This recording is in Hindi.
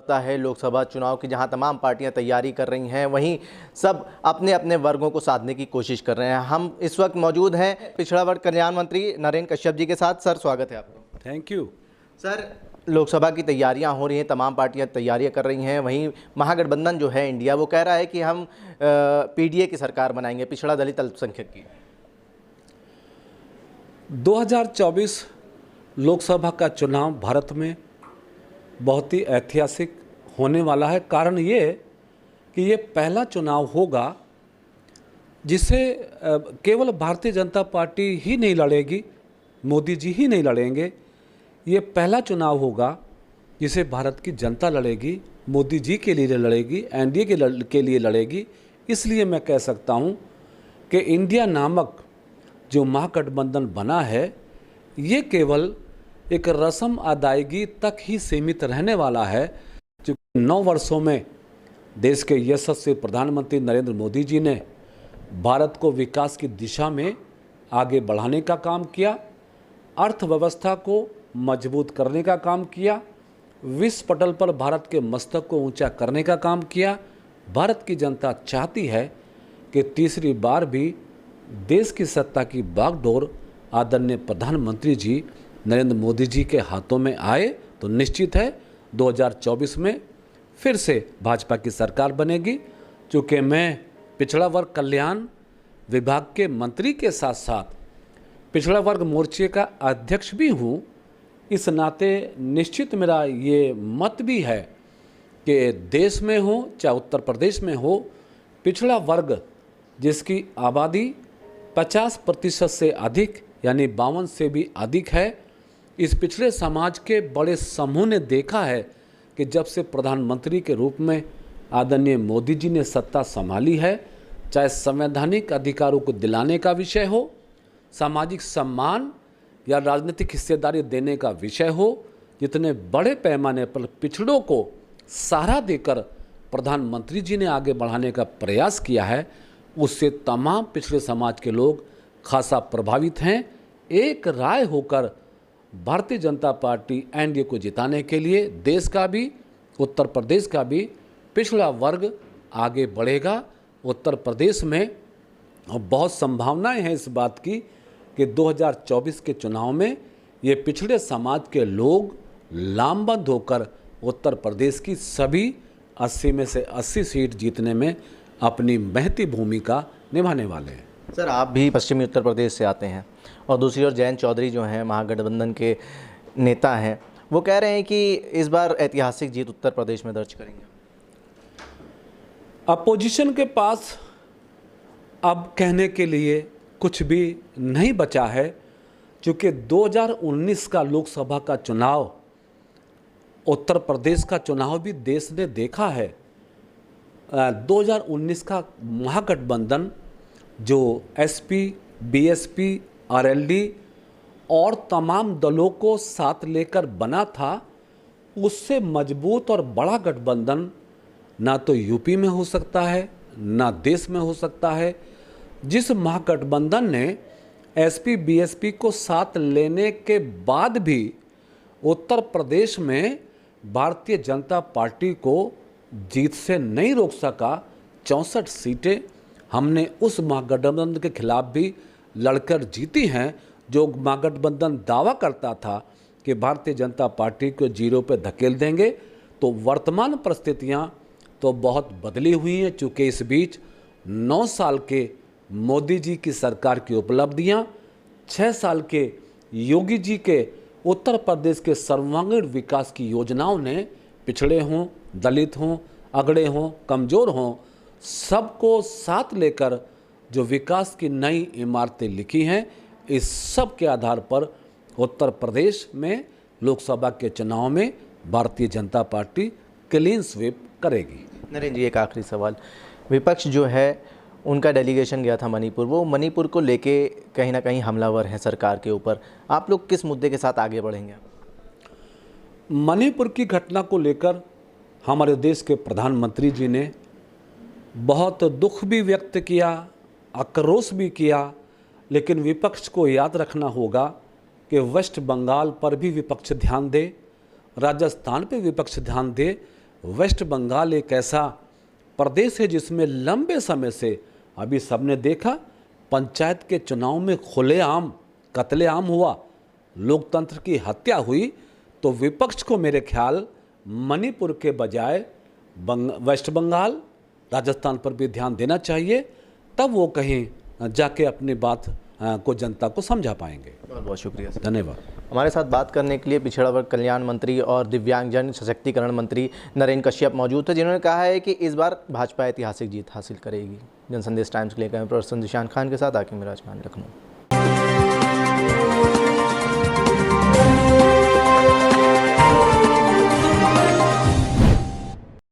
होता है लोकसभा चुनाव की, जहां तमाम पार्टियां तैयारी कर रही हैं, वहीं सब अपने अपने वर्गों को साधने की कोशिश कर रहे हैं। हम इस वक्त मौजूद हैं पिछड़ा वर्ग कल्याण मंत्री नरेंद्र कश्यप जी के साथ। सर, स्वागत है आपका। Thank you. सर, लोकसभा की तैयारियां हो रही हैं, तमाम पार्टियां तैयारियां कर रही हैं, वहीं महागठबंधन जो है इंडिया, वो कह रहा है कि हम पीडीए की सरकार बनाएंगे, पिछड़ा दलित अल्पसंख्यक की। 2024 लोकसभा का चुनाव भारत में बहुत ही ऐतिहासिक होने वाला है। कारण ये कि ये पहला चुनाव होगा जिसे केवल भारतीय जनता पार्टी ही नहीं लड़ेगी, मोदी जी ही नहीं लड़ेंगे। ये पहला चुनाव होगा जिसे भारत की जनता लड़ेगी, मोदी जी के लिए लड़ेगी, एनडीए के लिए लड़ेगी। इसलिए मैं कह सकता हूँ कि इंडिया नामक जो महागठबंधन बना है, ये केवल एक रस्म अदायगी तक ही सीमित रहने वाला है। जो 9 वर्षों में देश के यशस्वी प्रधानमंत्री नरेंद्र मोदी जी ने भारत को विकास की दिशा में आगे बढ़ाने का काम किया, अर्थव्यवस्था को मजबूत करने का काम किया, विश्व पटल पर भारत के मस्तक को ऊंचा करने का काम किया। भारत की जनता चाहती है कि तीसरी बार भी देश की सत्ता की बागडोर आदरणीय प्रधानमंत्री जी नरेंद्र मोदी जी के हाथों में आए, तो निश्चित है 2024 में फिर से भाजपा की सरकार बनेगी। चूँकि मैं पिछड़ा वर्ग कल्याण विभाग के मंत्री के साथ साथ पिछड़ा वर्ग मोर्चे का अध्यक्ष भी हूँ, इस नाते निश्चित मेरा ये मत भी है कि देश में हो चाहे उत्तर प्रदेश में हो, पिछड़ा वर्ग जिसकी आबादी 50% से अधिक यानी 52 से भी अधिक है, इस पिछड़े समाज के बड़े समूह ने देखा है कि जब से प्रधानमंत्री के रूप में आदरणीय मोदी जी ने सत्ता संभाली है, चाहे संवैधानिक अधिकारों को दिलाने का विषय हो, सामाजिक सम्मान या राजनीतिक हिस्सेदारी देने का विषय हो, जितने बड़े पैमाने पर पिछड़ों को सहारा देकर प्रधानमंत्री जी ने आगे बढ़ाने का प्रयास किया है, उससे तमाम पिछड़े समाज के लोग खासा प्रभावित हैं। एक राय होकर भारतीय जनता पार्टी एनडीए को जिताने के लिए देश का भी, उत्तर प्रदेश का भी पिछड़ा वर्ग आगे बढ़ेगा। उत्तर प्रदेश में बहुत संभावनाएं हैं इस बात की कि 2024 के चुनाव में ये पिछड़े समाज के लोग लामबंद होकर उत्तर प्रदेश की सभी 80 में से 80 सीट जीतने में अपनी महती भूमिका निभाने वाले हैं। सर, आप भी पश्चिमी उत्तर प्रदेश से आते हैं और दूसरी ओर जयंत चौधरी जो हैं महागठबंधन के नेता हैं, वो कह रहे हैं कि इस बार ऐतिहासिक जीत उत्तर प्रदेश में दर्ज करेंगे। अपोजिशन के पास अब कहने के लिए कुछ भी नहीं बचा है, क्योंकि 2019 का लोकसभा का चुनाव, उत्तर प्रदेश का चुनाव भी देश ने देखा है। 2019 का महागठबंधन जो एसपी, बीएसपी, आरएलडी और तमाम दलों को साथ लेकर बना था, उससे मजबूत और बड़ा गठबंधन ना तो यूपी में हो सकता है ना देश में हो सकता है। जिस महागठबंधन ने एसपी, बीएसपी को साथ लेने के बाद भी उत्तर प्रदेश में भारतीय जनता पार्टी को जीत से नहीं रोक सका, 64 सीटें हमने उस महागठबंधन के खिलाफ भी लड़कर जीती हैं। जो महागठबंधन दावा करता था कि भारतीय जनता पार्टी को जीरो पे धकेल देंगे, तो वर्तमान परिस्थितियां तो बहुत बदली हुई हैं। चूँकि इस बीच 9 साल के मोदी जी की सरकार की उपलब्धियां, 6 साल के योगी जी के उत्तर प्रदेश के सर्वांगीण विकास की योजनाओं ने पिछड़े हों, दलित हों, अगड़े हों, कमज़ोर हों, सबको साथ लेकर जो विकास की नई इमारतें लिखी हैं, इस सब के आधार पर उत्तर प्रदेश में लोकसभा के चुनाव में Bharatiya Janata party clean sweep करेगी। नरेंद्र जी, एक आखिरी सवाल। विपक्ष जो है उनका डेलीगेशन गया था मणिपुर, वो मणिपुर को लेके कहीं ना कहीं हमलावर हैं सरकार के ऊपर। आप लोग किस मुद्दे के साथ आगे बढ़ेंगे? मणिपुर की घटना को लेकर हमारे देश के प्रधानमंत्री जी ने बहुत दुख भी व्यक्त किया, आक्रोश भी किया, लेकिन विपक्ष को याद रखना होगा कि वेस्ट बंगाल पर भी विपक्ष ध्यान दे, राजस्थान पे विपक्ष ध्यान दे, वेस्ट बंगाल एक ऐसा प्रदेश है जिसमें लंबे समय से, अभी सबने देखा, पंचायत के चुनाव में खुलेआम कत्लेआम हुआ, लोकतंत्र की हत्या हुई। तो विपक्ष को मेरे ख्याल मणिपुर के बजाय वेस्ट बंगाल, राजस्थान पर भी ध्यान देना चाहिए, तब वो कहीं जाके अपनी बात को जनता को समझा पाएंगे। बहुत बहुत शुक्रिया सर। धन्यवाद। हमारे साथ बात करने के लिए पिछड़ा वर्ग कल्याण मंत्री और दिव्यांगजन सशक्तिकरण मंत्री नरेंद्र कश्यप मौजूद थे, जिन्होंने कहा है कि इस बार भाजपा ऐतिहासिक जीत हासिल करेगी। जनसंदेश टाइम्स के लिए कैमरा पर्सन जिशान खान के साथ आकिब मिराज खान, लखनऊ।